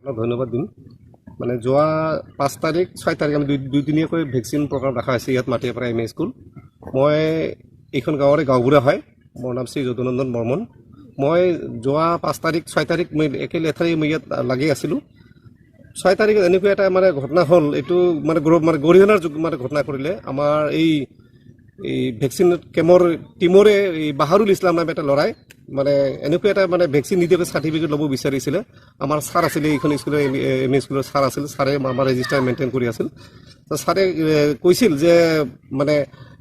আপোনাক ধন্যবাদ দিম। মানে যোৱা 5 তাৰিখ 6 তাৰিখ আমি দুইদিনীয়াকৈ ভেকচিন প্ৰগ্ৰাম ৰখা হৈছে ইয়াত মাটিয়াপাৰা এম ই স্কুল। মই এইখন গাঁৱৰে গাঁওবুঢ়া হয়। মোৰ নাম শ্ৰী যদুনন্দন বৰ্মন। মই যোৱা 5 তাৰিখ 6 তাৰিখ মই একে লেঠাৰি মই ইয়াত লাগি আছিলোঁ। 6 তাৰিখ এনেকুৱা এটা মানে ঘটনা হ'ল, এইটো মানে গৰিহণাৰ মানে ঘটনা কৰিলে আমাৰ এই ভেকচিন কেম্পৰ টিমৰে এই বাহাৰুল ইছলাম নাম এটা ল'ৰাই মানে এনেকুৱা এটা মানে ভেকচিন নিদিয়াকৈ চাৰ্টিফিকেট ল'ব বিচাৰিছিলে। আমাৰ ছাৰ আছিলে, এইখন স্কুলৰ এম ই স্কুলৰ ছাৰ আছিল। ছাৰে আমাৰ ৰেজিষ্টাৰ মেইনটেইন কৰি আছিল। ছাৰে কৈছিল যে মানে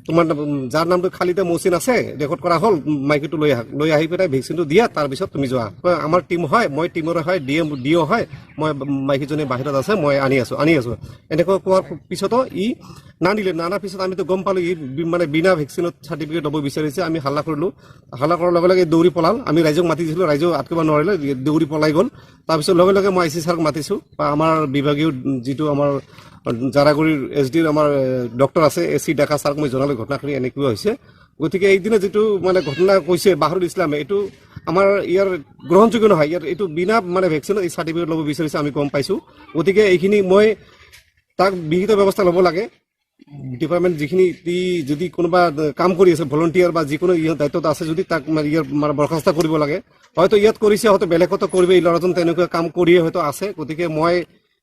তোমাৰ যাৰ নামটো খালিতে মৌচিন আছে ৰেকৰ্ড কৰা হ'ল, মাইকীটো লৈ আহি পেলাই ভেকচিনটো দিয়া, তাৰপিছত তুমি যোৱা। আমাৰ টিম হয়, মই টিমৰে হয়, ডিঅ হয়, মই মাইকীজনী বাহিৰত আছে, মই আনি আছোঁ এনেকৈ কোৱাৰ পিছতো নানাৰ পিছত আমিতো গম পালোঁ মানে বিনা ভেকচিনত চাৰ্টিফিকেট ল'ব বিচাৰিছে। আমি হাল্লা কৰিলোঁ। হাল্লা কৰাৰ লগে লগে দৌৰি পলাল। আমি ৰাইজক মাতি দিছিলোঁ, ৰাইজক আটকিব নোৱাৰিলে, দৌৰি পলাই গ'ল। তাৰপিছত লগে লগে মই IC ছাৰক মাতিছোঁ, বা আমাৰ বিভাগীয় যিটো আমাৰ জাৰাগুৰিৰ SDৰ আমাৰ ডক্টৰ আছে AC ডেকা ছাৰক মই জনালোঁ ঘটনাখিনি এনেকুৱা হৈছে। গতিকে এইদিনা যিটো মানে ঘটনা কৈছে বাহাৰুল ইছলামে, এইটো আমাৰ ইয়াৰ গ্ৰহণযোগ্য নহয়। ইয়াৰ এইটো বিনা মানে ভেকচিনত এই চাৰ্টিফিকেট ল'ব বিচাৰিছে, আমি গম পাইছোঁ। গতিকে এইখিনি মই তাক বিহিত ব্যৱস্থা ল'ব লাগে। ডিপাৰ্টমেণ্ট যিখিনি যদি কোনোবা কাম কৰি আছে ভলণ্টিয়াৰ বা যিকোনো দায়িত্বত আছে, যদি তাক ইয়াৰ মানে বৰখাস্ত কৰিব লাগে। হয়তো ইয়াত কৰিছে, হয়তো বেলেগতো কৰিব, এই ল'ৰাজন তেনেকুৱা কাম কৰিয়ে হয়তো আছে। গতিকে মই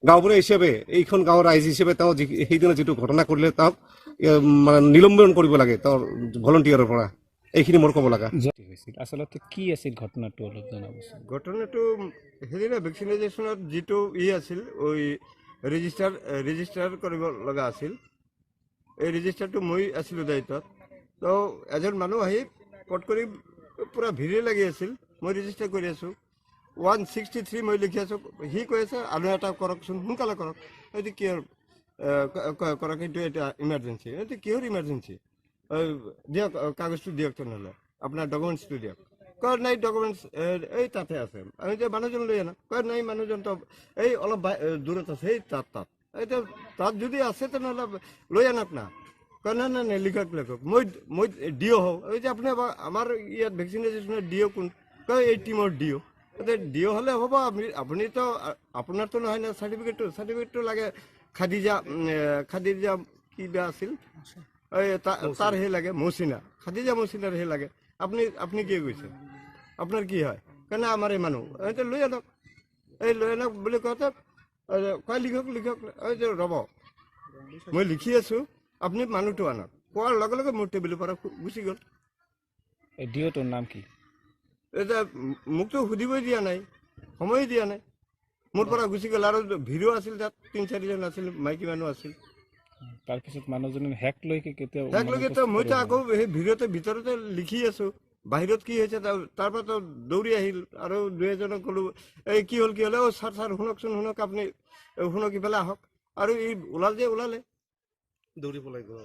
গাঁওবুঢ়া হিচাপে, এইখন গাঁৱৰ ৰাইজ হিচাপে তেওঁ সেইদিনা যিটো ঘটনা কৰিলে তাক মানে নিলম্বন কৰিব লাগে তেওঁৰ ভলণ্টিয়াৰৰ পৰা। এইখিনি মোৰ ক'ব লগা। আচলতে কি আছিল ঘটনাটো অলপ জনাবচোন। ঘটনাটো সেইদিনা ভেকচিনাইজেশ্যনত যিটো আছিল, ওই ৰেজিষ্টাৰ কৰিব লগা আছিল। এই ৰেজিষ্টাৰটো মই আছিলোঁ দায়িত্বত। তো এজন মানুহ আহি পট কৰি পূৰা ভিৰে লাগি আছিল। মই ৰেজিষ্টাৰ কৰি আছোঁ, 163 মই লিখি আছোঁ। সি কৈ আছে আৰু এটা কৰকচোন, সোনকালে কৰক। এইটো কিহৰ কৰক, এইটো এটা ইমাৰ্জেঞ্চি। এইটো কিহৰ ইমাৰ্জেঞ্চি? দিয়ক কাগজটো দিয়ক, তেনেহ'লে আপোনাৰ ডকুমেণ্টছটো দিয়ক। কয় নাই ডকুমেণ্টছ এই তাতে আছে। আমি যে মানুহজন লৈ আনা, কয় নাই মানুহজনটো এই অলপ দূৰত আছে, এই তাত এতিয়া তাত যদি আছে তেনেহ'লে লৈ আনক না। কয় নাই লিখক। মই ডিঅ' হওঁ। এই যে আপুনি আমাৰ ইয়াত ভেকচিনাইজেশ্যনৰ ডিঅ' কোন? কয় এই টিমৰ ডিঅ'। ডিঅ' হ'লে হ'ব, আপুনিতো আপোনাৰতো নহয় না চাৰ্টিফিকেটটো লাগে। খাদিজা কিবা আছিল, এই তাৰ সেই লাগে মৌচিনা, খাদিজা মৌচিনাৰ সেই লাগে। আপুনি কি কৈছে? আপোনাৰ কি হয়? কাৰণে আমাৰ এই মানুহ এতিয়া লৈ আনক বুলি কওঁতে কয় লিখক। এই যে ৰ'ব, মই লিখি আছোঁ, আপুনি মানুহটো আনক। কোৱাৰ লগে লগে মোৰ টেবুলৰ পৰা গুচি গ'ল। এই ডিঅ'টোৰ নাম কি? এতিয়া মোকতো সুধিবই দিয়া নাই, সময় দিয়া নাই, মোৰ পৰা গুচি গ'ল। আৰু ভিৰো আছিল, তাত 3-4জন আছিল, মাইকী মানুহ আছিল। তাৰপিছত মানুহজনে হেক লৈকে কেতিয়া হেকলৈকেতো মইতো আকৌ সেই ভিতৰতে লিখি আছোঁ। বাহিৰত কি হৈছে তাৰ পৰাতো দৌৰি আহিল। আৰু 2-এজনক ক'লোঁ, এই কি হ'ল? ছাৰ শুনক, আপুনি শুনক, ইফালে আহক। আৰু এই ওলালে দৌৰি পলাই গ'ল।